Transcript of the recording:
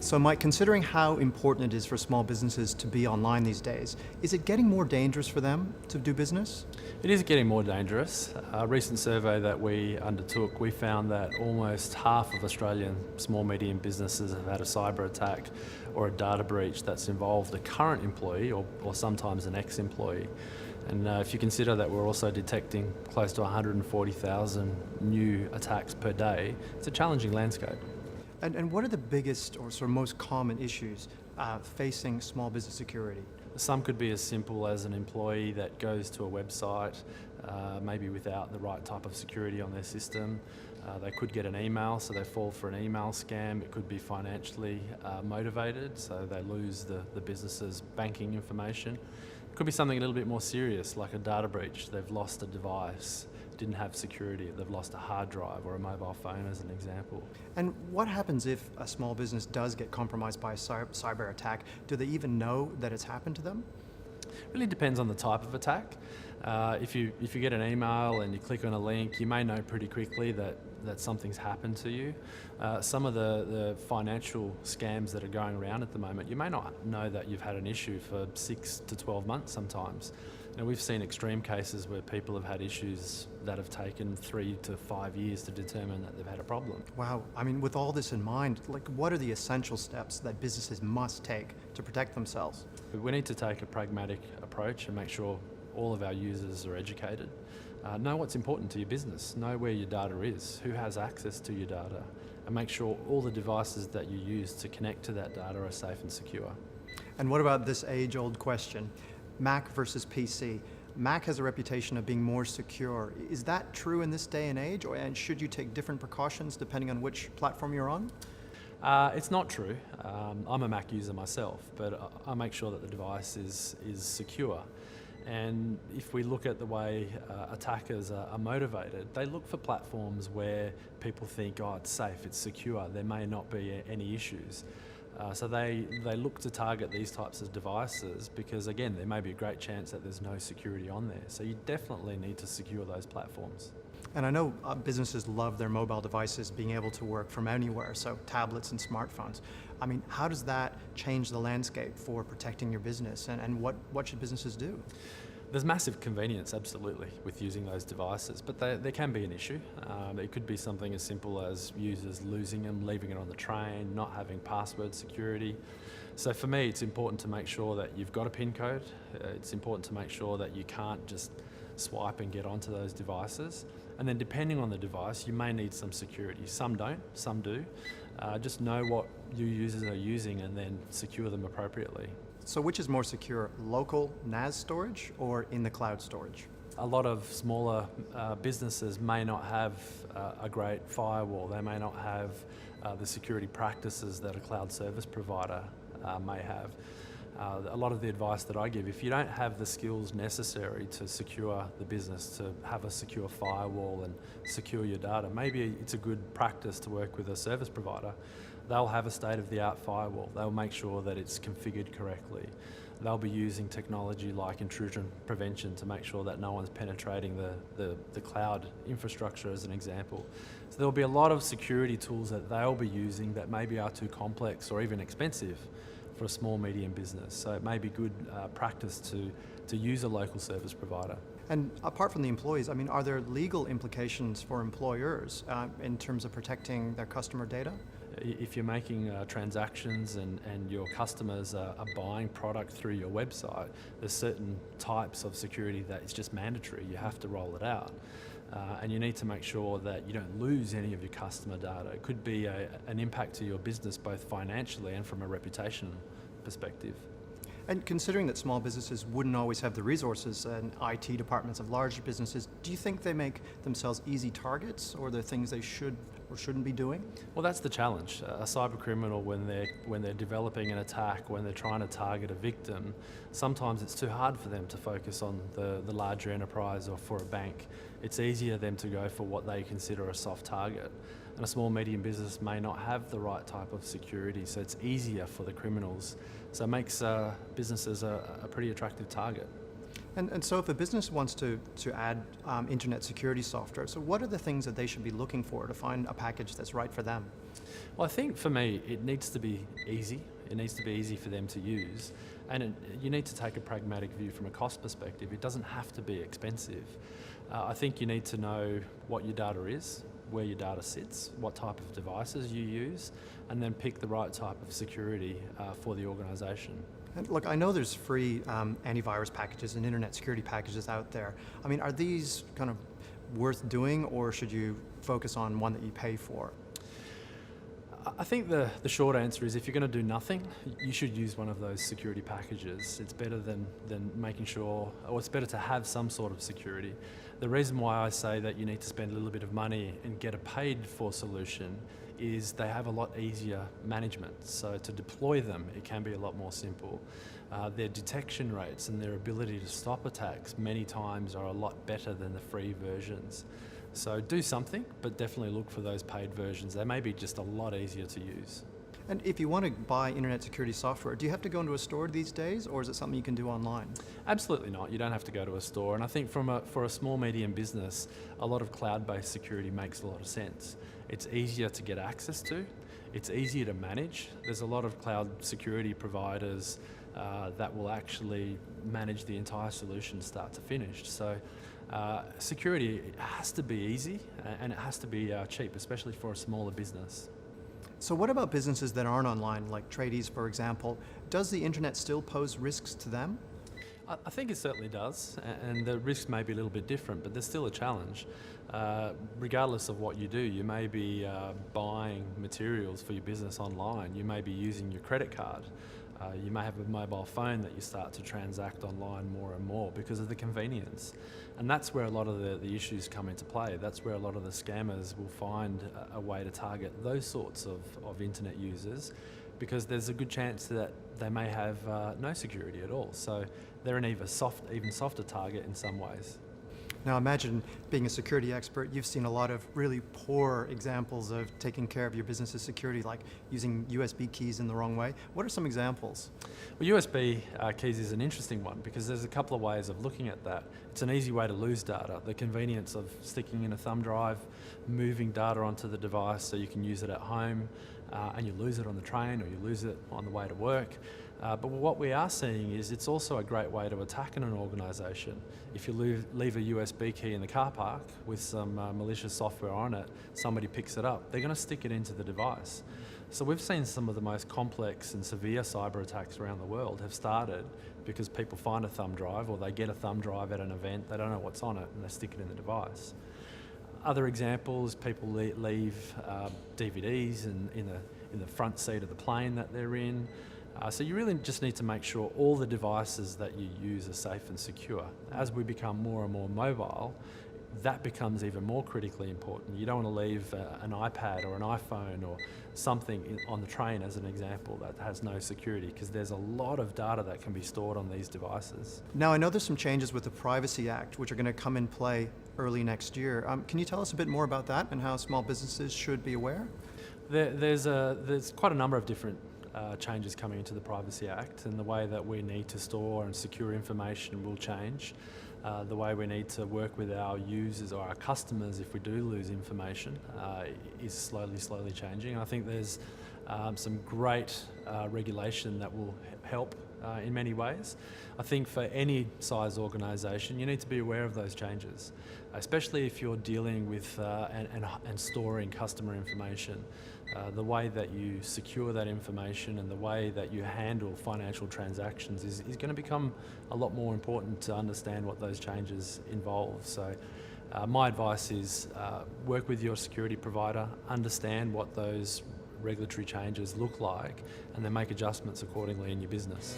So Mike, considering how important it is for small businesses to be online these days, is it getting more dangerous for them to do business? It is getting more dangerous. A recent survey that we undertook, we found that almost half of Australian small medium businesses have had a cyber attack or a data breach that's involved a current employee or sometimes an ex-employee. And if you consider that we're also detecting close to 140,000 new attacks per day, it's a challenging landscape. And what are the biggest or sort of most common issues facing small business security? Some could be as simple as an employee that goes to a website, maybe without the right type of security on their system. They could get an email, so they fall for an email scam. It could be financially motivated, so they lose the business's banking information. It could be something a little bit more serious, like a data breach. They've lost a device, didn't have security, they've lost a hard drive or a mobile phone as an example. And what happens if a small business does get compromised by a cyber attack? Do they even know that it's happened to them? Really depends on the type of attack. If you get an email and you click on a link, you may know pretty quickly that something's happened to you. Some of the financial scams that are going around at the moment, you may not know that you've had an issue for 6 to 12 months sometimes. Now, we've seen extreme cases where people have had issues that have taken 3 to 5 years to determine that they've had a problem. Wow, I mean, with all this in mind, what are the essential steps that businesses must take to protect themselves? We need to take a pragmatic approach and make sure all of our users are educated. Know what's important to your business, know where your data is, who has access to your data, and make sure all the devices that you use to connect to that data are safe and secure. And what about this age-old question, Mac versus PC? Mac has a reputation of being more secure. Is that true in this day and age, and should you take different precautions depending on which platform you're on? It's not true. I'm a Mac user myself, but I make sure that the device is secure. And if we look at the way attackers are motivated, they look for platforms where people think, oh, it's safe, it's secure, there may not be any issues. So they look to target these types of devices because, again, there may be a great chance that there's no security on there. So you definitely need to secure those platforms. And I know businesses love their mobile devices being able to work from anywhere, so tablets and smartphones. I mean, how does that change the landscape for protecting your business, and what should businesses do? There's massive convenience, absolutely, with using those devices, but there can be an issue. It could be something as simple as users losing them, leaving it on the train, not having password security. So for me, it's important to make sure that you've got a PIN code. It's important to make sure that you can't just swipe and get onto those devices. And then depending on the device, you may need some security. Some don't, some do. Just know what your users are using and then secure them appropriately. So which is more secure, local NAS storage or in the cloud storage? A lot of smaller businesses may not have a great firewall. They may not have the security practices that a cloud service provider may have. A lot of the advice that I give, if you don't have the skills necessary to secure the business, to have a secure firewall and secure your data, maybe it's a good practice to work with a service provider. They'll have a state-of-the-art firewall. They'll make sure that it's configured correctly. They'll be using technology like intrusion prevention to make sure that no one's penetrating the cloud infrastructure, as an example. So there'll be a lot of security tools that they'll be using that maybe are too complex or even expensive for a small, medium business. So it may be good practice to use a local service provider. And apart from the employees, I mean, are there legal implications for employers in terms of protecting their customer data? If you're making transactions and your customers are buying product through your website, there's certain types of security that is just mandatory. You have to roll it out. And you need to make sure that you don't lose any of your customer data. It could be an impact to your business both financially and from a reputation perspective. And considering that small businesses wouldn't always have the resources and IT departments of large businesses, do you think they make themselves easy targets, or are there things they should or shouldn't be doing? Well, that's the challenge. A cyber criminal, when they're developing an attack, when they're trying to target a victim, sometimes it's too hard for them to focus on the larger enterprise or for a bank. It's easier them to go for what they consider a soft target. And a small, medium business may not have the right type of security, so it's easier for the criminals. So it makes businesses a pretty attractive target. And so if a business wants to add internet security software, so what are the things that they should be looking for to find a package that's right for them? Well, I think for me, it needs to be easy. It needs to be easy for them to use. And you need to take a pragmatic view from a cost perspective. It doesn't have to be expensive. I think you need to know what your data is, where your data sits, what type of devices you use, and then pick the right type of security for the organisation. And look, I know there's free antivirus packages and internet security packages out there. I mean, are these kind of worth doing, or should you focus on one that you pay for? I think the short answer is if you're going to do nothing, you should use one of those security packages. It's better than making sure, or it's better to have some sort of security. The reason why I say that you need to spend a little bit of money and get a paid for solution is they have a lot easier management. So to deploy them, it can be a lot more simple. Their detection rates and their ability to stop attacks many times are a lot better than the free versions. So do something, but definitely look for those paid versions. They may be just a lot easier to use. And if you want to buy internet security software, do you have to go into a store these days, or is it something you can do online? Absolutely not. You don't have to go to a store. And I think for a small, medium business, a lot of cloud-based security makes a lot of sense. It's easier to get access to. It's easier to manage. There's a lot of cloud security providers that will actually manage the entire solution start to finish. So security has to be easy and it has to be cheap, especially for a smaller business. So what about businesses that aren't online, like tradies, for example? Does the internet still pose risks to them? I think it certainly does, and the risks may be a little bit different, but there's still a challenge. Regardless of what you do, you may be buying materials for your business online, you may be using your credit card, you may have a mobile phone that you start to transact online more and more because of the convenience. And that's where a lot of the issues come into play. That's where a lot of the scammers will find a way to target those sorts of internet users, because there's a good chance that they may have no security at all. So they're an even softer target in some ways. Now imagine being a security expert, you've seen a lot of really poor examples of taking care of your business's security, like using USB keys in the wrong way. What are some examples? Well, USB keys is an interesting one because there's a couple of ways of looking at that. It's an easy way to lose data. The convenience of sticking in a thumb drive, moving data onto the device so you can use it at home, and you lose it on the train or you lose it on the way to work. But what we are seeing is it's also a great way to attack an organisation. If you leave a USB key in the car park with some malicious software on it, somebody picks it up, they're going to stick it into the device. So we've seen some of the most complex and severe cyber attacks around the world have started because people find a thumb drive, or they get a thumb drive at an event, they don't know what's on it, and they stick it in the device. Other examples, people leave DVDs in the front seat of the plane that they're in. So you really just need to make sure all the devices that you use are safe and secure. As we become more and more mobile, that becomes even more critically important. You don't want to leave an iPad or an iPhone or something on the train, as an example, that has no security, because there's a lot of data that can be stored on these devices. Now I know there's some changes with the Privacy Act which are going to come in play early next year. Can you tell us a bit more about that and how small businesses should be aware? There's quite a number of different changes coming into the Privacy Act, and the way that we need to store and secure information will change. The way we need to work with our users or our customers if we do lose information is slowly changing. I think there's some great regulation that will help in many ways. I think for any size organisation, you need to be aware of those changes, especially if you're dealing with and storing customer information. The way that you secure that information and the way that you handle financial transactions is going to become a lot more important to understand what those changes involve. So my advice is work with your security provider, understand what those regulatory changes look like, and then make adjustments accordingly in your business.